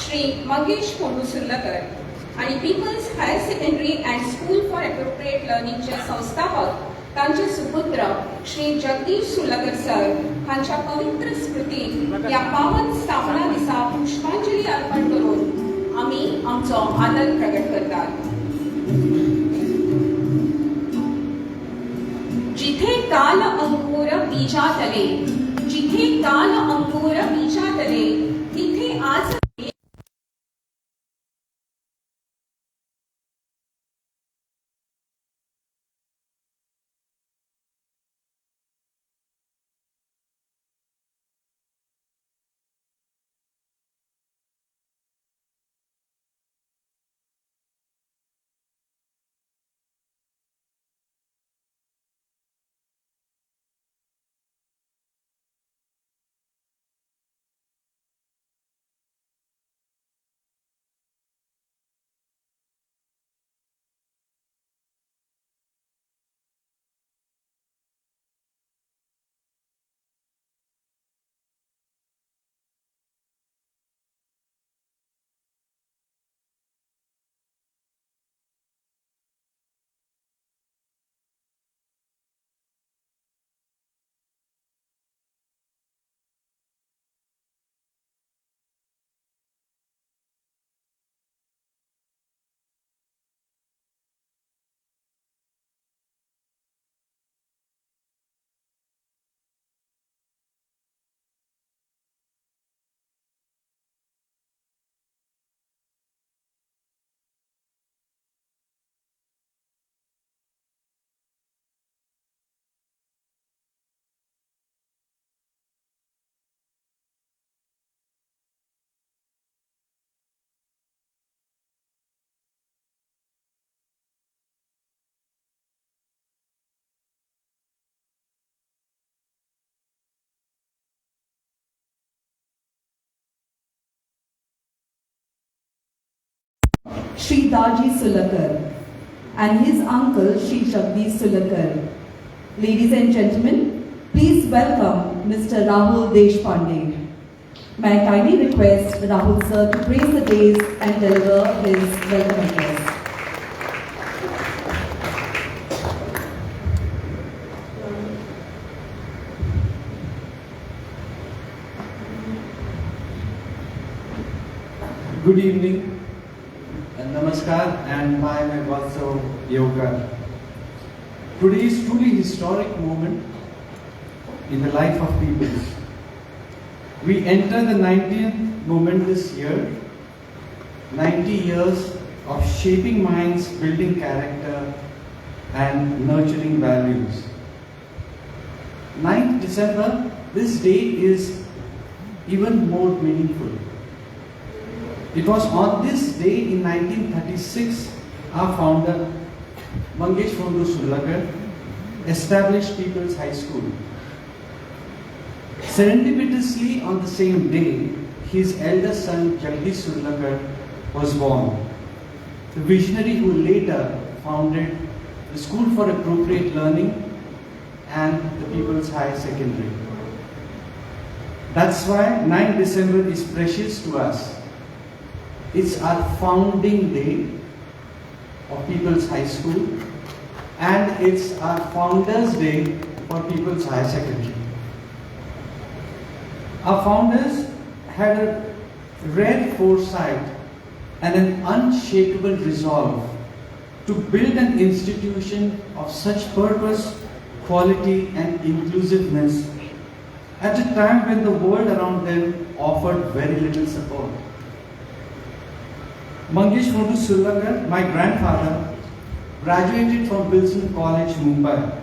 श्री मंगेश सुर्लकर आणि people's higher secondary and school for appropriate लर्निंगचे संस्थापक तांचे सुपुत्र श्री जगदीश सुर्लकर सर हांच्या पवित्र स्मृतीक या पावन स्थापना दिसा पुष्पांजली अर्पण करून आम्ही आमचो आनंद प्रकट करतात। जिथे काल अंकुर बीजातले, जिथे काल अंकुर बीजातले, तिथे आज Shri Daji Sulakar and his uncle Shri Jagdish Sulakar. Ladies and gentlemen, please welcome Mr. Rahul Deshpande. May I kindly request Rahul sir to praise the days and deliver his welcome address. Good evening. Namaskar and my Vatso Yoga. Today is truly historic moment in the life of people. We enter the 90th moment this year, 90 years of shaping minds, building character and nurturing values. 9th December, this day is even more meaningful. It was on this day in 1936, our founder, Mangesh Sullakar, established People's High School. Serendipitously on the same day, his eldest son, Jagdish Sullakar, was born. The visionary who later founded the School for Appropriate Learning and the People's Higher Secondary. That's why 9th December is precious to us. It's our founding day of People's High School, and it's our Founders Day for People's Higher Secondary. Our founders had a rare foresight and an unshakable resolve to build an institution of such purpose, quality, and inclusiveness at a time when the world around them offered very little support. Mangesh Modu Sulakar, my grandfather, graduated from Wilson College, Mumbai,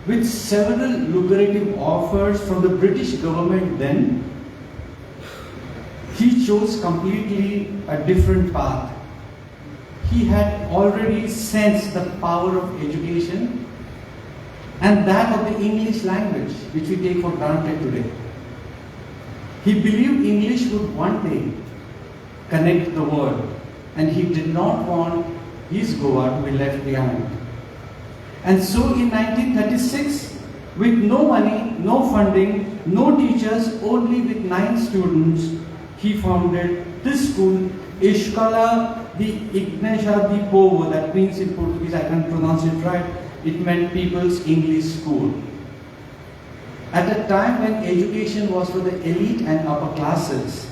with several lucrative offers from the British government then. He chose completely a different path. He had already sensed the power of education and that of the English language, which we take for granted today. He believed English would one day connect the world, and he did not want his Goa to be left behind. And so in 1936, with no money, no funding, no teachers, only with 9 students, he founded this school, Escola de Igreja de Povo. That means in Portuguese, I can't pronounce it right, it meant People's English School. At a time when education was for the elite and upper classes,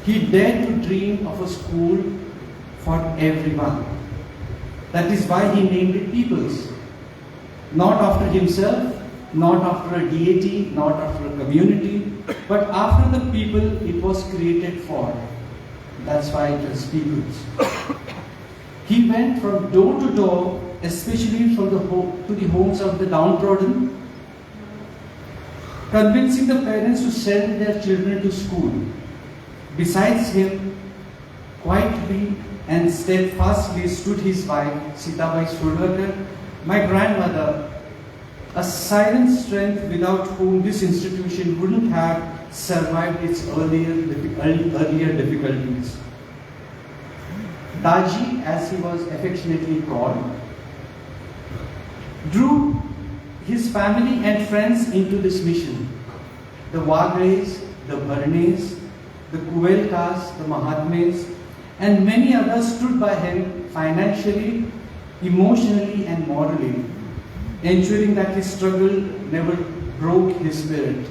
he dared to dream of a school for everyone. That is why he named it People's. Not after himself, not after a deity, not after a community, but after the people it was created for. That's why it was People's. He went from door to door, especially to the homes of the downtrodden, convincing the parents to send their children to school. Besides him, quietly and steadfastly stood his wife, Sitabai Sulakar, my grandmother, a silent strength without whom this institution wouldn't have survived its earlier difficulties. Daji, as he was affectionately called, drew his family and friends into this mission. The Wagres, the Barnes, the Kuelkas, the Mahatmas, and many others stood by him financially, emotionally, and morally, ensuring that his struggle never broke his spirit.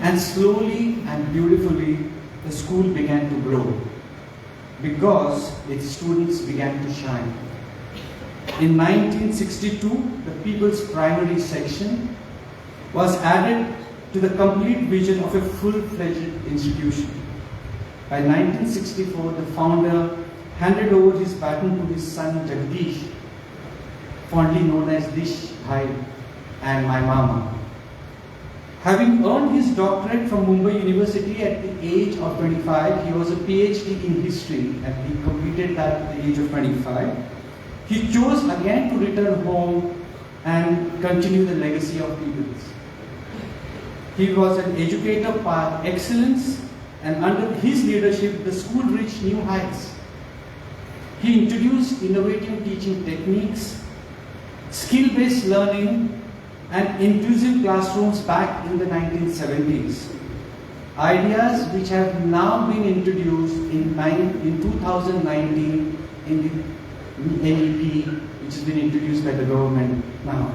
And slowly and beautifully, the school began to grow because its students began to shine. In 1962, the People's Primary Section was added to the complete vision of a full-fledged institution. By 1964, the founder handed over his baton to his son Jagdish, fondly known as Dish Bhai and my mama. Having earned his doctorate from Mumbai University at the age of 25, he was a PhD in history and he completed that at the age of 25. He chose again to return home and continue the legacy of People's. He was an educator par excellence, and under his leadership, the school reached new heights. He introduced innovative teaching techniques, skill-based learning, and inclusive classrooms back in the 1970s. Ideas which have now been introduced in 2019 in the NEP, which has been introduced by the government now.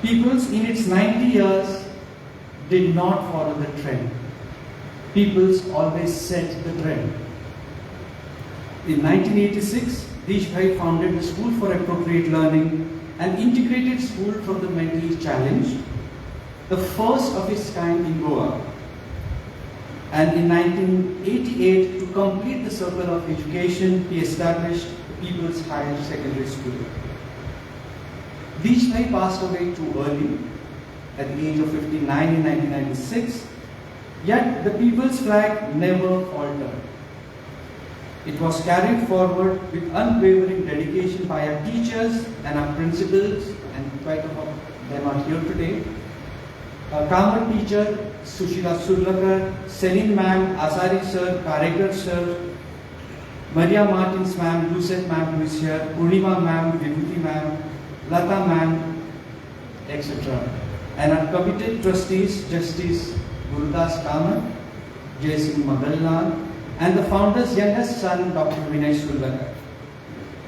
People's in its 90 years did not follow the trend. People's always set the trend. In 1986, Dish Bhai founded the School for Appropriate Learning, an integrated school for the mentally challenged, the first of its kind in Goa. And in 1988, to complete the circle of education, he established the People's Higher Secondary School. Dish Bhai passed away too early, at the age of 59 in 1996, yet the People's flag never faltered. It was carried forward with unwavering dedication by our teachers and our principals, and quite a lot of them are here today. Our Kamar teacher, Sushila Surlakar, Selim ma'am, Asari sir, Karekar sir, Maria Martins ma'am, Lucette ma'am who is here, Purnima ma'am, Vibhuti ma'am, Lata ma'am, etc. And our committed trustees, Justice Gurudas Kamat, J. Singh Magallan, and the founder's youngest son, Dr. Vinay Sulakar.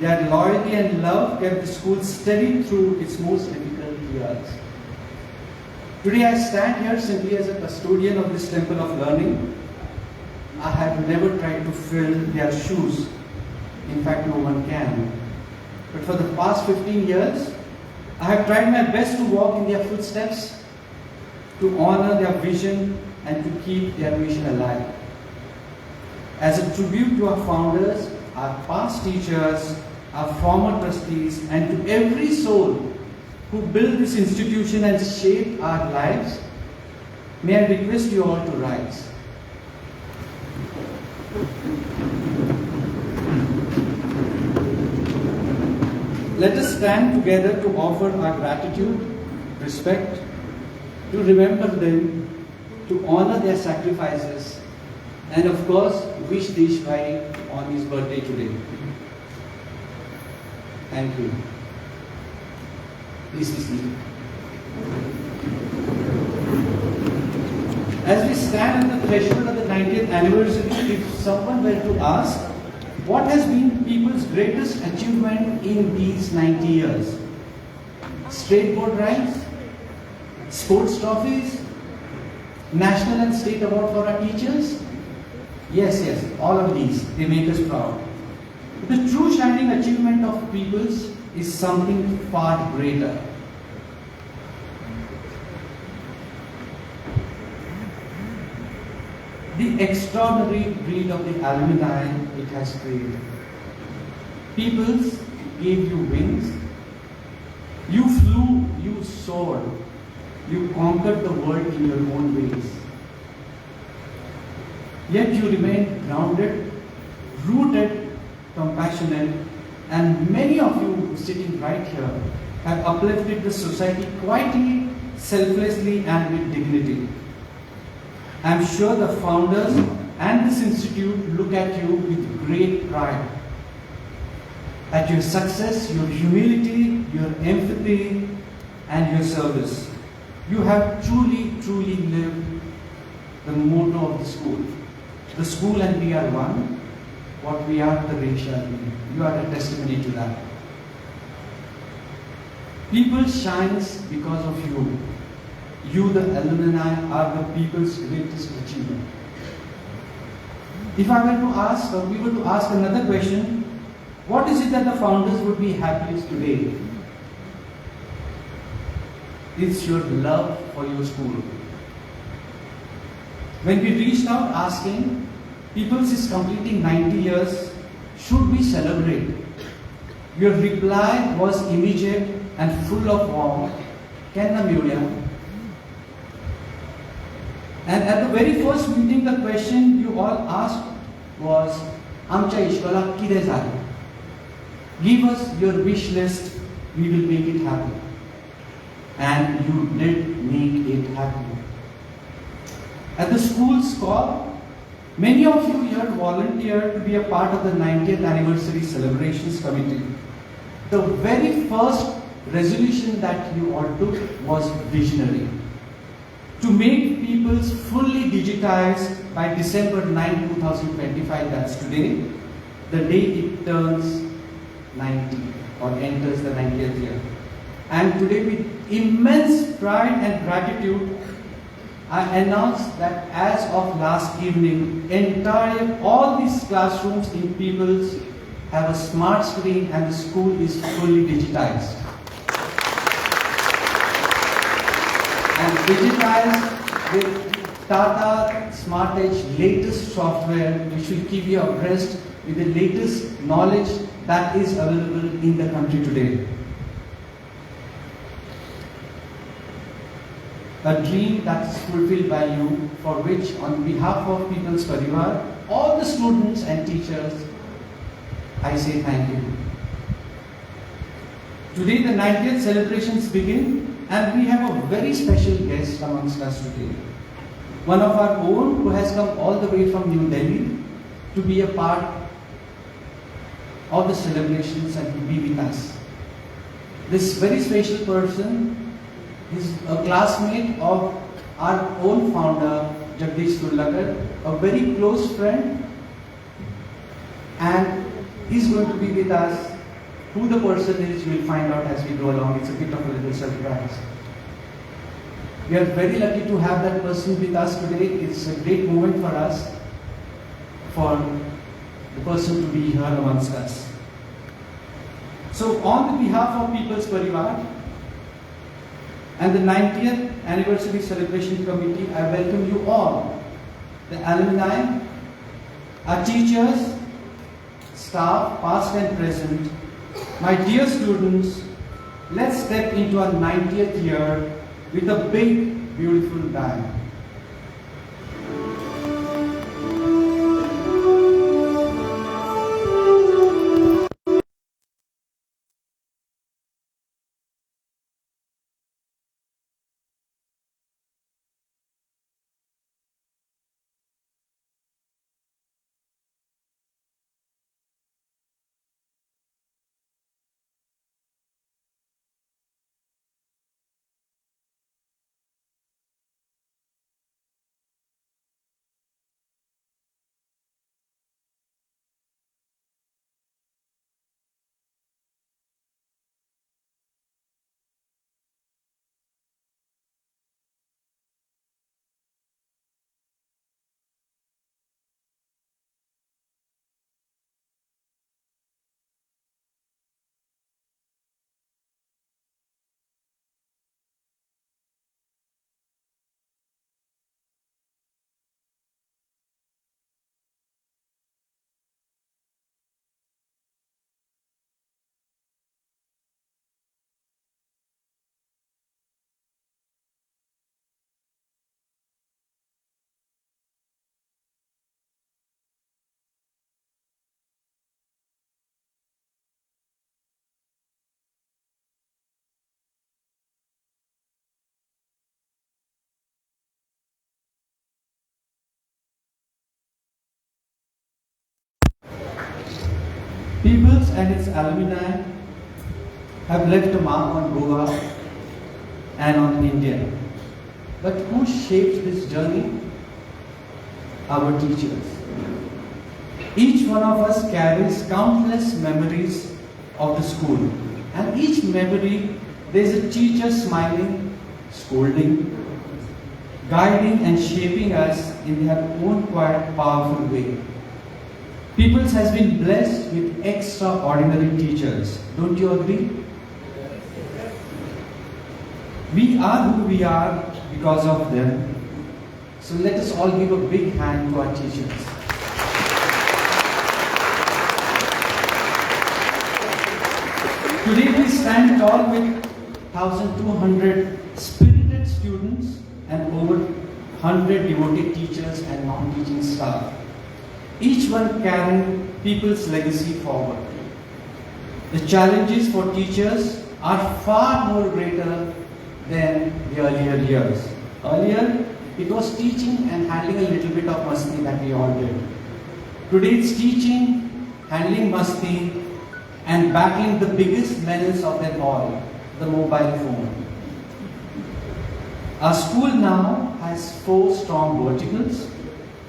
Their loyalty and love kept the school steady through its most difficult years. Today I stand here simply as a custodian of this temple of learning. I have never tried to fill their shoes. In fact, no one can. But for the past 15 years, I have tried my best to walk in their footsteps, to honor their vision and to keep their mission alive. As a tribute to our founders, our past teachers, our former trustees, and to every soul who built this institution and shaped our lives, may I request you all to rise. Let us stand together to offer our gratitude, respect, to remember them, to honor their sacrifices, and of course, wish Deshbhai on his birthday today. Thank you. Please be seated. As we stand on the threshold of the 90th anniversary, if someone were to ask, what has been people's greatest achievement in these 90 years? State board ranks, sports trophies, national and state award for our teachers? Yes, all of these, they make us proud. The true shining achievement of people's is something far greater. The extraordinary breed of the alumni it has created. Peoples gave you wings. You flew, you soared. You conquered the world in your own ways. Yet you remained grounded, rooted, compassionate, and many of you sitting right here have uplifted the society quietly, selflessly, and with dignity. I am sure the founders and this institute look at you with great pride. At your success, your humility, your empathy, and your service. You have truly lived the motto of the school. The school and we are one. What we are, the way shall be. You are a testimony to that. People shines because of you. You, the alumni, are the people's greatest achievement. If I were to ask, or we were to ask another question, what is it that the founders would be happiest today? It's your love for your school. When we reached out asking, People's is completing 90 years, should we celebrate? Your reply was immediate and full of warmth. Kenna Mulia. And at the very first meeting, the question you all asked was, Amcha Ishwala kide zali? Give us your wish list, we will make it happen. And you did make it happen. At the school's call, many of you here volunteered to be a part of the 90th anniversary celebrations committee. The very first resolution that you all took was visionary. To make people's fully digitized by December 9, 2025, that's today, the day it turns 90 or enters the 90th year. And today with immense pride and gratitude, I announce that as of last evening, all these classrooms in People's have a smart screen and the school is fully digitized. And digitized with Tata Smart Edge latest software, which will keep you abreast with the latest knowledge that is available in the country today. A dream that is fulfilled by you, for which, on behalf of People's Parivar, all the students and teachers, I say thank you. Today the 90th celebrations begin, and we have a very special guest amongst us today. One of our own who has come all the way from New Delhi to be a part of the celebrations and to be with us. This very special person is a classmate of our own founder, Jagdish Surlakar, a very close friend, and he's going to be with us. Who the person is, you will find out as we go along. It's a bit of a little surprise. We are very lucky to have that person with us today. It's a great moment for us, for the person to be here amongst us. So on behalf of People's Parivar and the 90th Anniversary Celebration Committee, I welcome you all, the alumni, our teachers, staff, past and present. My dear students, let's step into our 90th year with a big, beautiful bang. Peoples and its alumni have left a mark on Goa and on India. But who shaped this journey? Our teachers. Each one of us carries countless memories of the school. And each memory, there's a teacher smiling, scolding, guiding and shaping us in their own quiet, powerful way. Peoples has been blessed with extraordinary teachers. Don't you agree? We are who we are because of them. So let us all give a big hand to our teachers. Today we stand tall with 1,200 spirited students and over 100 devoted teachers and non-teaching staff. Each one carrying people's legacy forward. The challenges for teachers are far more greater than the earlier years. Earlier, it was teaching and handling a little bit of masti that we all did. Today it's teaching, handling masti, and battling the biggest menace of them all, the mobile phone. Our school now has 4 strong verticals,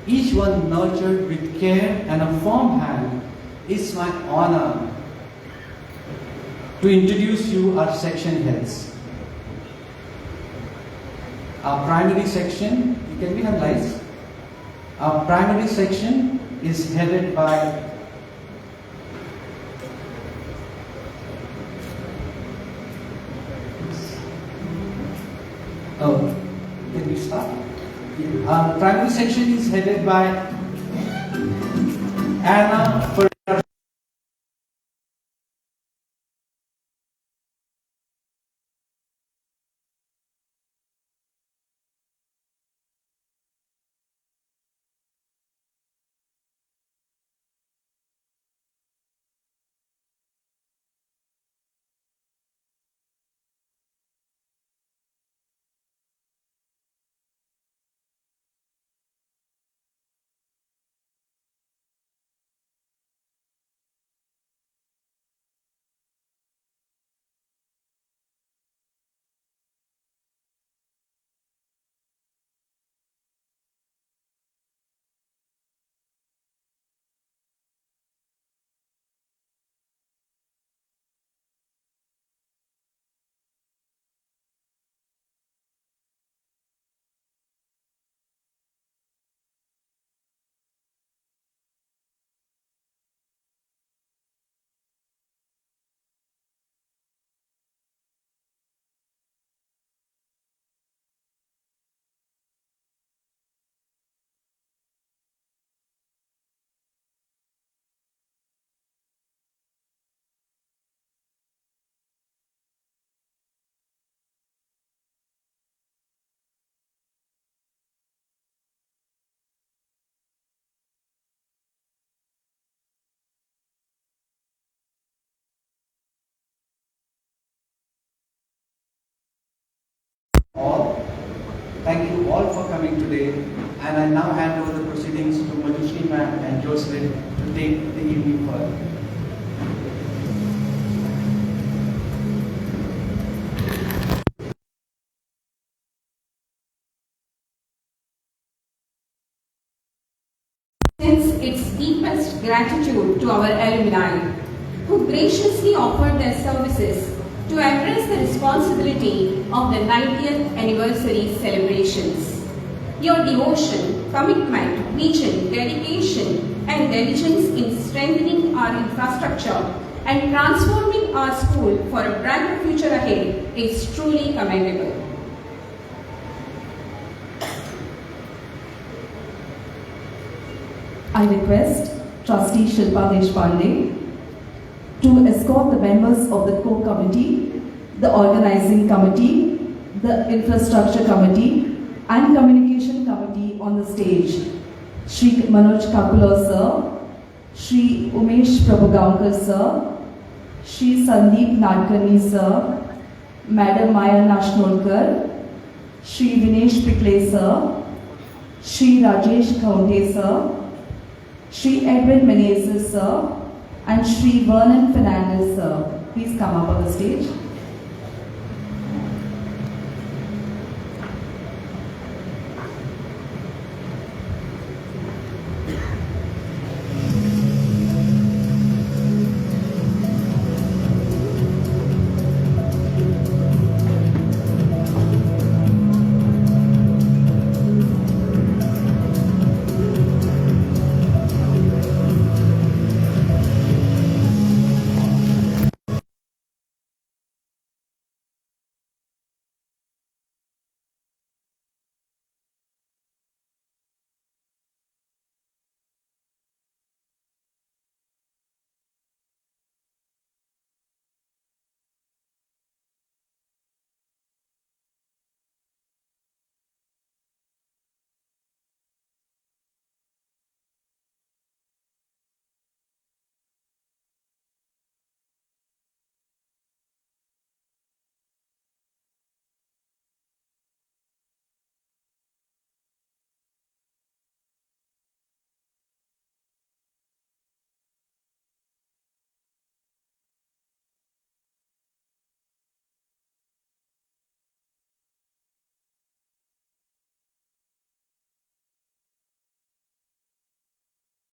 each one nurtured with care and a firm hand. It's my honor to introduce you our section heads. Our primary section, can we have lights? Our primary section is headed by can we start? Our primary section is headed by Anna. Thank you all for coming today, and I now hand over the proceedings to Madhushri ma'am and Jocelyn to take the evening further. Sends its deepest gratitude to our alumni, who graciously offered their services to embrace the responsibility of the 90th anniversary celebrations. Your devotion, commitment, vision, dedication, and diligence in strengthening our infrastructure and transforming our school for a brighter future ahead is truly commendable. I request Trustee Shilpa Deshpande to escort the members of the core committee, the organizing committee, the infrastructure committee, and communication committee on the stage. Shri Manoj Kakular sir, Shri Umesh Prabhugaonkar sir, Shri Sandeep Nadkarni sir, Madam Maya Nashnolkar, Shri Vinesh Pikle sir, Shri Rajesh Kaunte sir, Shri Edwin Menezes sir, and Shri Vernon Fernandez sir. Please come up on the stage.